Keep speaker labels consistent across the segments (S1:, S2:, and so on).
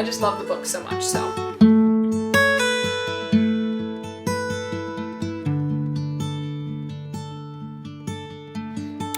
S1: just love the book so much, so.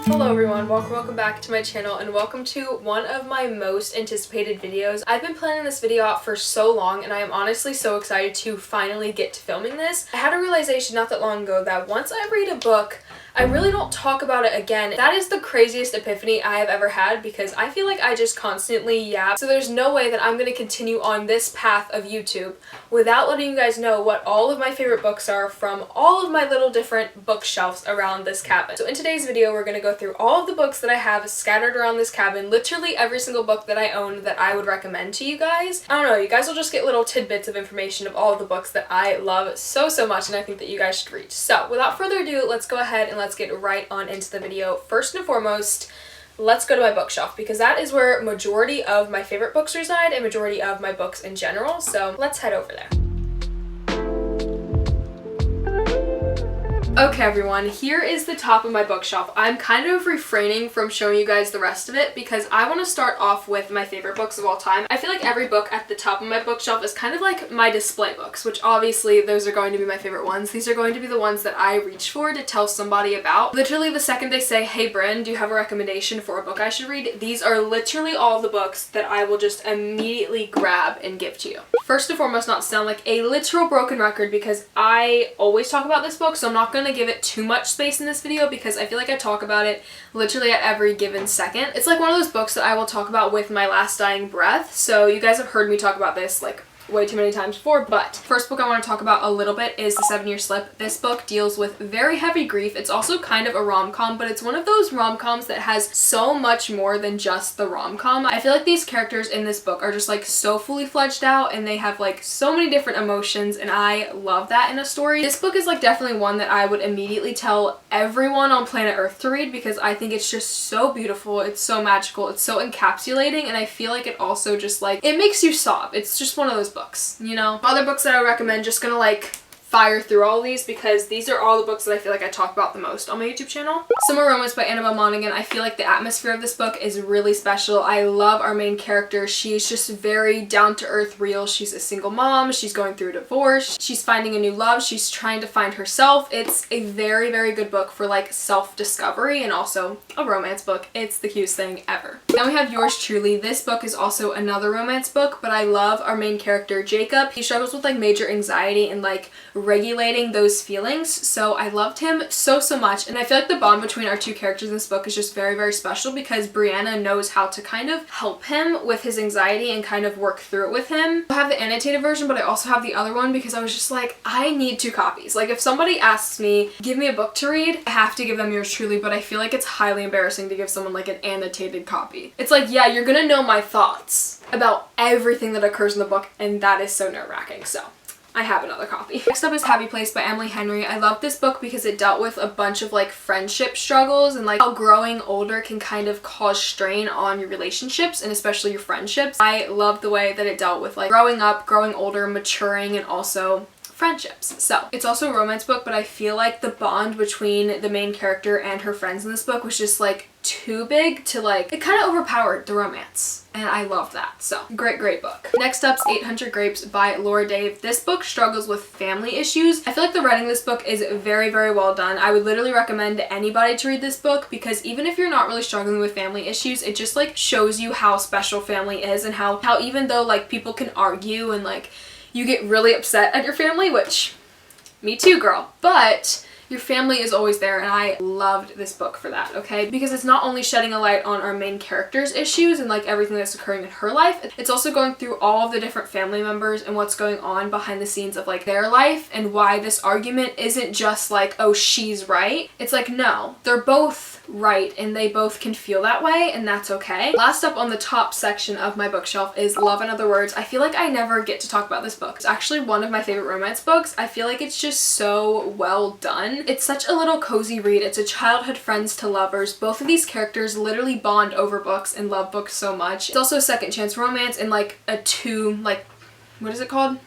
S1: Hello everyone, welcome back to my channel and welcome to one of my most anticipated videos. I've been planning this video out for so long and I am honestly so excited to finally get to filming this. I had a realization not that long ago that once I read a book, I really don't talk about it again. That is the craziest epiphany I have ever had because I feel like I just constantly yap. So there's no way that I'm going to continue on this path of YouTube without letting you guys know what all of my favorite books are from all of my little different bookshelves around this cabin. So in today's video, we're going to go through all of the books that I have scattered around this cabin, literally every single book that I own that I would recommend to you guys. I don't know, you guys will just get little tidbits of information of all of the books that I love so much and I think that you guys should read. So without further ado, let's go ahead and let's get right on into the video. First and foremost, let's go to my bookshelf because that is where majority of my favorite books reside and majority of my books in general. So let's head over there. Okay everyone, here is the top of my bookshelf. I'm kind of refraining from showing you guys the rest of it because I want to start off with my favorite books of all time. I feel like every book at the top of my bookshelf is kind of like my display books, which obviously those are going to be my favorite ones. These are going to be the ones that I reach for to tell somebody about. Literally the second they say, "Hey Bryn, do you have a recommendation for a book I should read?" These are literally all the books that I will just immediately grab and give to you. First and foremost, not to sound like a literal broken record because I always talk about this book, so I'm not going to give it too much space in this video because I feel like I talk about it literally at every given second. It's like one of those books that I will talk about with my last dying breath, so you guys have heard me talk about this like way too many times before. But first book I want to talk about a little bit is The 7-Year Slip. This book deals with very heavy grief. It's also kind of a rom-com, but it's one of those rom-coms that has so much more than just the rom-com. I feel like these characters in this book are just like so fully fledged out and they have like so many different emotions and I love that in a story. This book is like definitely one that I would immediately tell everyone on planet Earth to read because I think it's just so beautiful, it's so magical, it's so encapsulating, and I feel like it also just like, it makes you sob. It's just one of those books, you know? Other books that I recommend, just gonna like fire through all these because these are all the books that I feel like I talk about the most on my YouTube channel. Summer Romance by Annabelle Monaghan. I feel like the atmosphere of this book is really special. I love our main character. She's just very down-to-earth real. She's a single mom. She's going through a divorce. She's finding a new love. She's trying to find herself. It's a very good book for like self-discovery and also a romance book. It's the cutest thing ever. Then we have Yours Truly. This book is also another romance book, but I love our main character, Jacob. He struggles with like major anxiety and like regulating those feelings, so I loved him so much, and I feel like the bond between our two characters in this book is just very special because Brianna knows how to kind of help him with his anxiety and kind of work through it with him. I have the annotated version, but I also have the other one because I was just like, I need 2 copies. Like if somebody asks me, give me a book to read, I have to give them Yours Truly, but I feel like it's highly embarrassing to give someone like an annotated copy. It's like, yeah, you're gonna know my thoughts about everything that occurs in the book, and that is so nerve-wracking, so I have another copy. Next up is Happy Place by Emily Henry. I love this book because it dealt with a bunch of like friendship struggles and like how growing older can kind of cause strain on your relationships and especially your friendships. I love the way that it dealt with like growing up, growing older, maturing, and also friendships. So it's also a romance book, but I feel like the bond between the main character and her friends in this book was just like too big to like, it kind of overpowered the romance, and I love that. So great book. Next up's 800 Grapes by Laura Dave. This book struggles with family issues. I feel like the writing of this book is very well done. I would literally recommend anybody to read this book because even if you're not really struggling with family issues, it just like shows you how special family is and how even though like people can argue and like you get really upset at your family, which me too, girl, but your family is always there, and I loved this book for that, okay? Because it's not only shedding a light on our main character's issues and like everything that's occurring in her life, it's also going through all of the different family members and what's going on behind the scenes of like their life and why this argument isn't just like, oh, she's right. It's like, no, they're both right and they both can feel that way, and that's okay. Last up on the top section of my bookshelf is Love in Other Words. I feel like I never get to talk about this book. It's actually one of my favorite romance books. I feel like it's just so well done. It's such a little cozy read. It's a childhood friends to lovers. Both of these characters literally bond over books and love books so much. It's also a second chance romance and like a what is it called?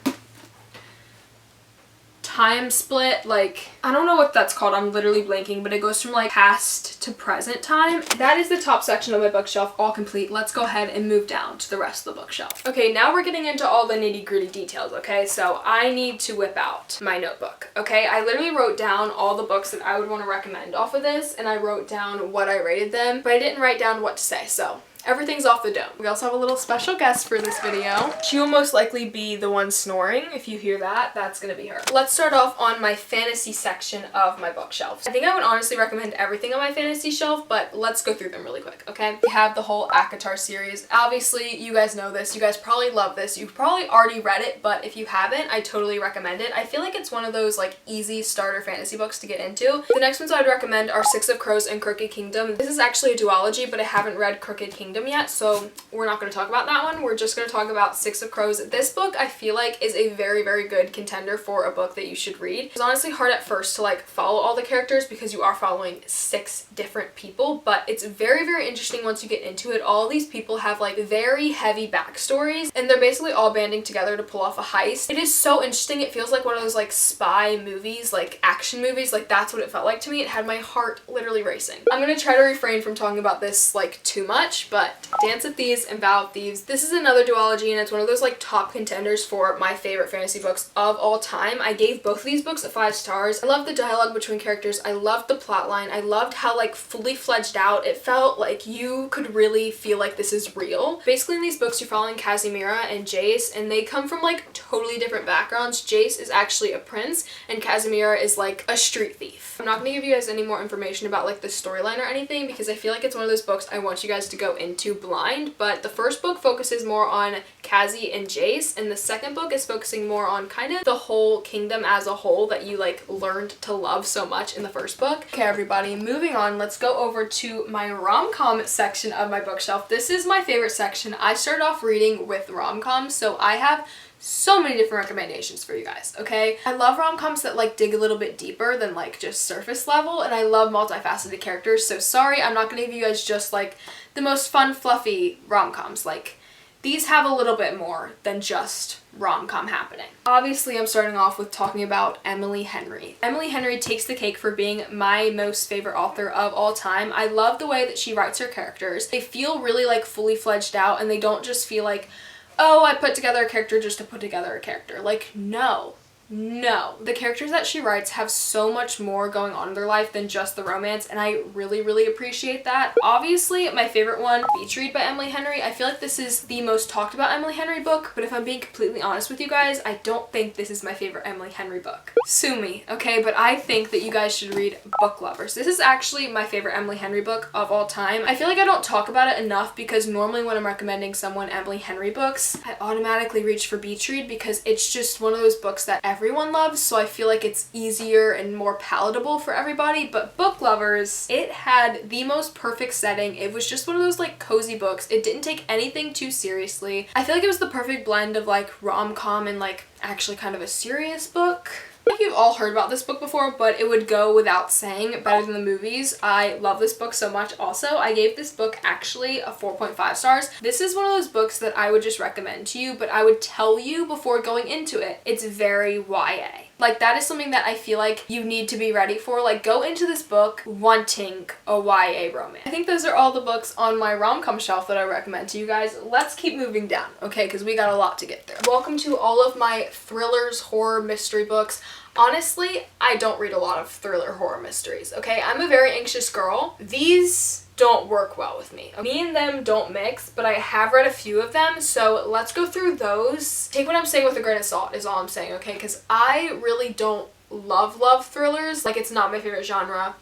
S1: time split, like, I don't know what that's called, I'm literally blanking, but it goes from like past to present time. That is the top section of my bookshelf, all complete. Let's go ahead and move down to the rest of the bookshelf. Okay, now we're getting into all the nitty-gritty details, okay? So I need to whip out my notebook, okay? I literally wrote down all the books that I would want to recommend off of this, and I wrote down what I rated them, but I didn't write down what to say, so everything's off the dome. We also have a little special guest for this video. She will most likely be the one snoring. If you hear that, that's gonna be her. Let's start off on my fantasy section of my bookshelf. I think I would honestly recommend everything on my fantasy shelf, but let's go through them really quick, okay? We have the whole ACOTAR series. Obviously, you guys know this. You guys probably love this. You've probably already read it, but if you haven't, I totally recommend it. I feel like it's one of those like easy starter fantasy books to get into. The next ones I would recommend are Six of Crows and Crooked Kingdom. This is actually a duology, but I haven't read Crooked Kingdom yet, so we're not going to talk about that one. We're just going to talk about Six of Crows. This book I feel like is a very, very good contender for a book that you should read. It's honestly hard at first to like follow all the characters because you are following 6 different people, but it's very, very interesting once you get into it. All these people have like very heavy backstories, and they're basically all banding together to pull off a heist. It is so interesting. It feels like one of those like spy movies, like action movies. Like that's what it felt like to me. It had my heart literally racing. I'm going to try to refrain from talking about this like too much, but Dance of Thieves and Vow of Thieves. This is another duology, and it's one of those like top contenders for my favorite fantasy books of all time. I gave both of these books 5 stars. I loved the dialogue between characters. I loved the plot line. I loved how like fully fledged out it felt. Like you could really feel like this is real. Basically in these books you're following Casimira and Jace, and they come from like totally different backgrounds. Jace is actually a prince and Casimira is like a street thief. I'm not going to give you guys any more information about like the storyline or anything because I feel like it's one of those books I want you guys to go into blind, but the first book focuses more on Cassie and Jace, and the second book is focusing more on kind of the whole kingdom as a whole that you like learned to love so much in the first book. Okay everybody, moving on, let's go over to my rom-com section of my bookshelf. This is my favorite section. I started off reading with rom-coms, so I have so many different recommendations for you guys, okay? I love rom-coms that like dig a little bit deeper than like just surface level, and I love multifaceted characters, so sorry, I'm not gonna give you guys just like the most fun, fluffy rom-coms. Like, these have a little bit more than just rom-com happening. Obviously, I'm starting off with talking about Emily Henry. Emily Henry takes the cake for being my most favorite author of all time. I love the way that she writes her characters. They feel really like fully fledged out, and they don't just feel like, oh, I put together a character just to put together a character. Like, no. No, the characters that she writes have so much more going on in their life than just the romance, and I really, really appreciate that. Obviously, my favorite one, Beach Read by Emily Henry. I feel like this is the most talked about Emily Henry book, but if I'm being completely honest with you guys, I don't think this is my favorite Emily Henry book. Sue me, okay? But I think that you guys should read Book Lovers. This is actually my favorite Emily Henry book of all time. I feel like I don't talk about it enough because normally when I'm recommending someone Emily Henry books, I automatically reach for Beach Read because it's just one of those books that everyone loves, so I feel like it's easier and more palatable for everybody. But Book Lovers, it had the most perfect setting. It was just one of those like cozy books. It didn't take anything too seriously. I feel like it was the perfect blend of like rom-com and like actually kind of a serious book. I think you've all heard about this book before, but it would go without saying, better than the movies. I love this book so much. Also, I gave this book actually a 4.5 stars. This is one of those books that I would just recommend to you, but I would tell you before going into it. It's very YA. Like, that is something that I feel like you need to be ready for. Like, go into this book wanting a YA romance. I think those are all the books on my rom-com shelf that I recommend to you guys. Let's keep moving down, okay? Because we got a lot to get through. Welcome to all of my thrillers, horror, mystery books. Honestly, I don't read a lot of thriller horror mysteries, okay? I'm a very anxious girl. These don't work well with me. Me and them don't mix, but I have read a few of them, so let's go through those. Take what I'm saying with a grain of salt is all I'm saying, okay? Because I really don't love thrillers. Like, it's not my favorite genre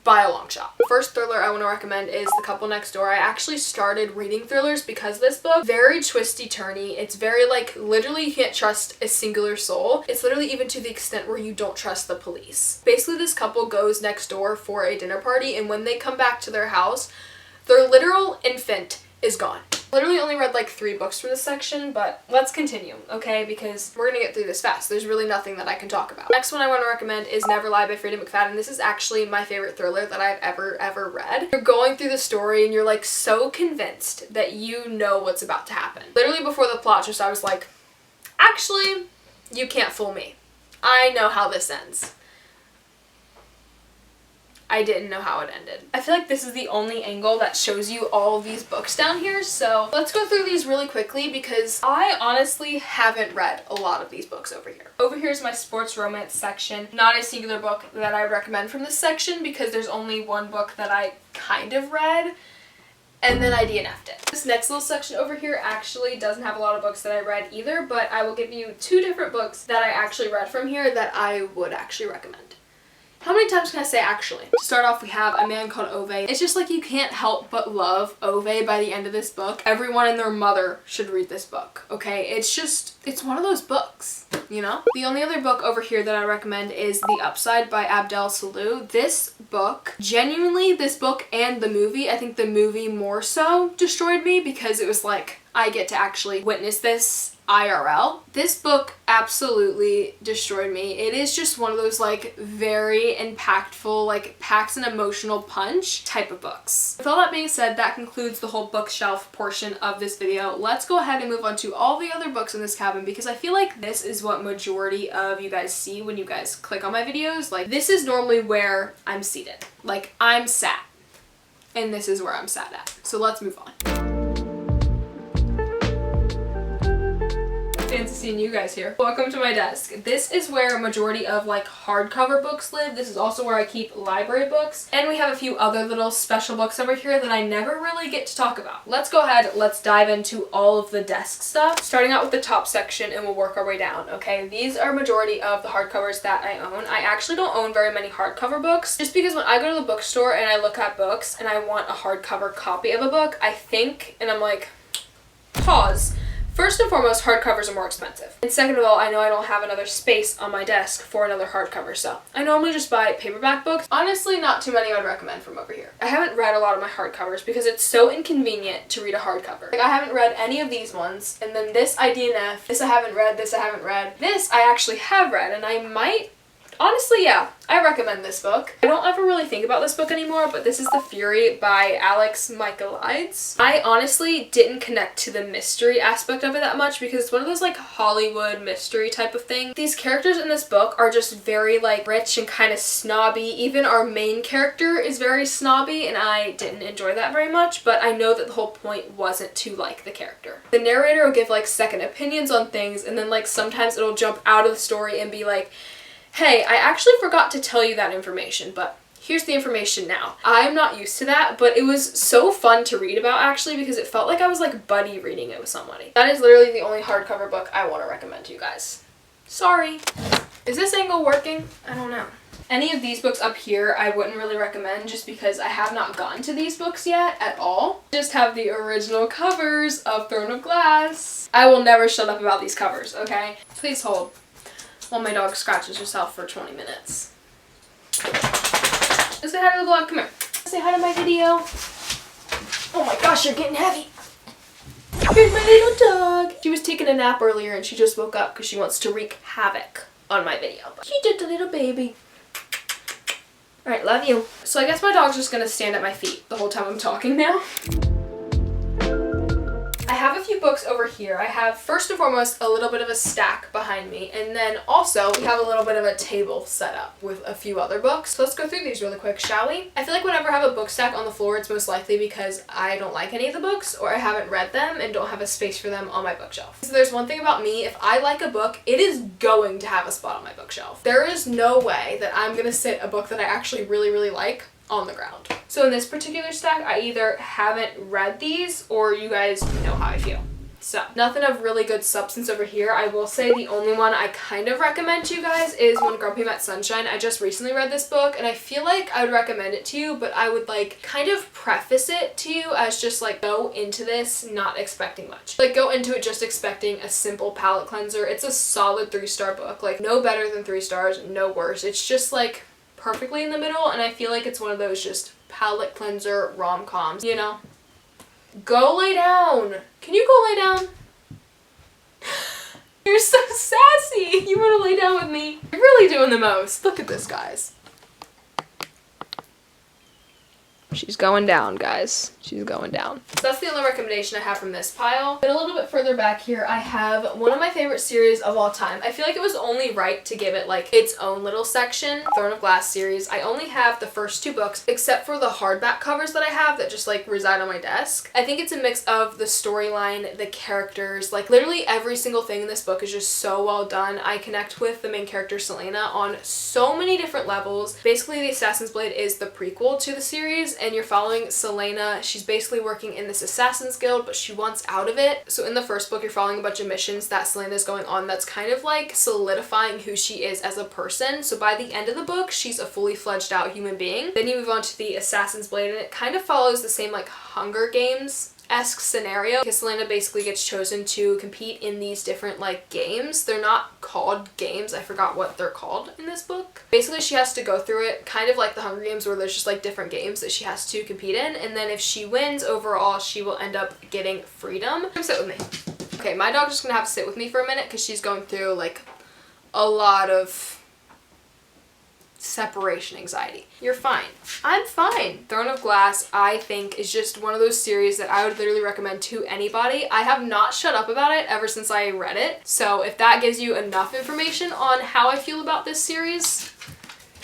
S1: by a long shot. First thriller I want to recommend is The Couple Next Door. I actually started reading thrillers because of this book. Very twisty turny. It's very like literally you can't trust a singular soul. It's literally even to the extent where you don't trust the police. Basically this couple goes next door for a dinner party, and when they come back to their house, their literal infant is gone. Literally only read like 3 books for this section, but let's continue, okay? Because we're gonna get through this fast. There's really nothing that I can talk about. Next one I want to recommend is Never Lie by Freida McFadden. This is actually my favorite thriller that I've ever read. You're going through the story and you're like so convinced that you know what's about to happen. Literally before the plot twist, I was like, actually, you can't fool me. I know how this ends. I didn't know how it ended. I feel like this is the only angle that shows you all of these books down here, so let's go through these really quickly because I honestly haven't read a lot of these books over here. Over here is my sports romance section. Not a singular book that I recommend from this section because there's only one book that I kind of read, and then I DNF'd it. This next little section over here actually doesn't have a lot of books that I read either, but I will give you 2 different books that I actually read from here that I would actually recommend. How many times can I say actually? To start off, we have A Man Called Ove. It's just like you can't help but love Ove by the end of this book. Everyone and their mother should read this book, okay? It's one of those books, you know? The only other book over here that I recommend is The Upside by Abdel Salou. This book, genuinely, this book and the movie, I think the movie more so destroyed me because it was like, I get to actually witness this IRL. This book absolutely destroyed me. It is just one of those like very impactful, like packs an emotional punch type of books. With all that being said, that concludes the whole bookshelf portion of this video. Let's go ahead and move on to all the other books in this cabin because I feel like this is what majority of you guys see when you guys click on my videos. Like this is normally where I'm seated. Like I'm sat. And this is where I'm sat at. So let's move on. Fancy seeing you guys here. Welcome to my desk. This is where a majority of like hardcover books live. This is also where I keep library books. And we have a few other little special books over here that I never really get to talk about. Let's go ahead, let's dive into all of the desk stuff. Starting out with the top section and we'll work our way down, okay? These are majority of the hardcovers that I own. I actually don't own very many hardcover books just because when I go to the bookstore and I look at books and I want a hardcover copy of a book, I think, and I'm like, pause. First and foremost, hardcovers are more expensive. And second of all, I know I don't have another space on my desk for another hardcover, so I normally just buy paperback books. Honestly, not too many I would recommend from over here. I haven't read a lot of my hardcovers because it's so inconvenient to read a hardcover. Like, I haven't read any of these ones, and then this I DNF, this I haven't read, this I haven't read. This I actually have read, and I might, honestly, yeah, I recommend this book. I don't ever really think about this book anymore, but this is The Fury by Alex Michaelides. I honestly didn't connect to the mystery aspect of it that much because it's one of those like Hollywood mystery type of thing. These characters in this book are just very like rich and kind of snobby. Even our main character is very snobby and I didn't enjoy that very much, but I know that the whole point wasn't to like the character. The narrator will give like second opinions on things and then like sometimes it'll jump out of the story and be like, hey, I actually forgot to tell you that information, but here's the information now. I'm not used to that, but it was so fun to read about actually because it felt like I was like buddy reading it with somebody. That is literally the only hardcover book I want to recommend to you guys. Sorry. Is this angle working? I don't know. Any of these books up here I wouldn't really recommend just because I have not gotten to these books yet at all. Just have the original covers of Throne of Glass. I will never shut up about these covers, okay? Please hold while my dog scratches herself for 20 minutes. Say hi to the vlog. Come here. Say hi to my video. Oh my gosh, you're getting heavy. Here's my little dog. She was taking a nap earlier and she just woke up because she wants to wreak havoc on my video. But she did, the little baby. Alright, love you. So I guess my dog's just gonna stand at my feet the whole time I'm talking now. I have a few books over here. I have, first and foremost, a little bit of a stack behind me, and then also we have a little bit of a table set up with a few other books. So let's go through these really quick, shall we? I feel like whenever I have a book stack on the floor, it's most likely because I don't like any of the books or I haven't read them and don't have a space for them on my bookshelf. So there's one thing about me, if I like a book, it is going to have a spot on my bookshelf. There is no way that I'm gonna sit a book that I actually really, really like on the ground. So in this particular stack, I either haven't read these or you guys know how I feel. So nothing of really good substance over here. I will say the only one I kind of recommend to you guys is When Grumpy Met Sunshine. I just recently read this book and I feel like I would recommend it to you, but I would like kind of preface it to you as just like go into this not expecting much. Like go into it just expecting a simple palette cleanser. It's a solid 3-star book, like no better than 3 stars, no worse. It's just like perfectly in the middle, and I feel like it's one of those just palette cleanser rom-coms, you know? Go lay down! Can you go lay down? You're so sassy! You wanna lay down with me? You're really doing the most. Look at this, guys. She's going down, guys. She's going down. So that's the only recommendation I have from this pile. Then a little bit further back here, I have one of my favorite series of all time. I feel like it was only right to give it like its own little section. Throne of Glass series. I only have the first 2 books, except for the hardback covers that I have that just like reside on my desk. I think it's a mix of the storyline, the characters, like literally every single thing in this book is just so well done. I connect with the main character Selena on so many different levels. Basically, the Assassin's Blade is the prequel to the series, and you're following Selena. She's basically working in this Assassin's Guild, but she wants out of it. So in the first book, you're following a bunch of missions that Selena's going on that's kind of like solidifying who she is as a person. So by the end of the book, she's a fully fledged out human being. Then you move on to the Assassin's Blade, and it kind of follows the same like Hunger Games-esque scenario, because Selena basically gets chosen to compete in these different like games. They're not called games, I forgot what they're called in this book. Basically, she has to go through it kind of like the Hunger Games, where there's just like different games that she has to compete in, and then if she wins overall, she will end up getting freedom. Come sit with me. Okay, my dog's just gonna have to sit with me for a minute because she's going through like a lot of separation anxiety. You're fine. I'm fine. Throne of Glass, I think, is just one of those series that I would literally recommend to anybody. I have not shut up about it ever since I read it. So if that gives you enough information on how I feel about this series,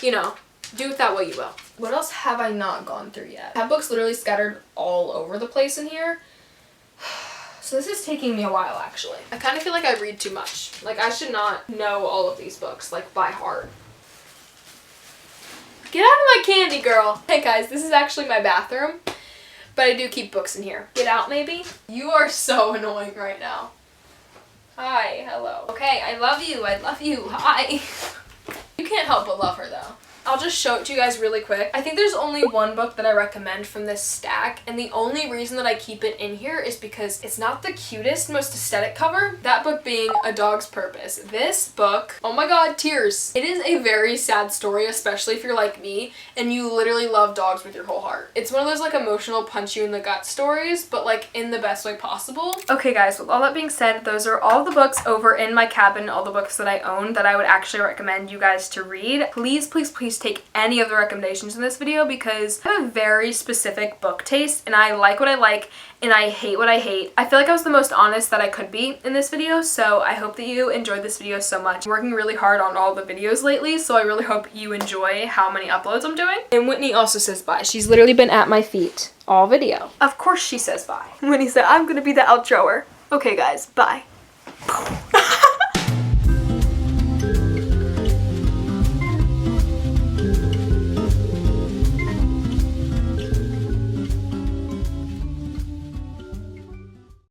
S1: you know, do with that what you will. What else have I not gone through yet? I have books literally scattered all over the place in here. So this is taking me a while, actually. I kind of feel like I read too much. Like, I should not know all of these books, like, by heart. Get out of my candy, girl. Hey guys, this is actually my bathroom, but I do keep books in here. Get out, maybe? You are so annoying right now. Hi, hello. Okay, I love you, hi. You can't help but love her though. I'll just show it to you guys really quick. I think there's only one book that I recommend from this stack, and the only reason that I keep it in here is because it's not the cutest, most aesthetic cover. That book being A Dog's Purpose. This book, oh my god, tears. It is a very sad story, especially if you're like me and you literally love dogs with your whole heart. It's one of those like emotional punch you in the gut stories, but like in the best way possible. Okay guys, with all that being said, those are all the books over in my cabin, all the books that I own that I would actually recommend you guys to read. Please, please, please take any of the recommendations in this video, because I have a very specific book taste and I like what I like and I hate what I hate. I feel like I was the most honest that I could be in this video, so I hope that you enjoyed this video so much. I'm working really hard on all the videos lately, so I really hope you enjoy how many uploads I'm doing. And Whitney also says bye. She's literally been at my feet all video. Of course she says bye. Whitney said, I'm gonna be the outroer. Okay guys, bye.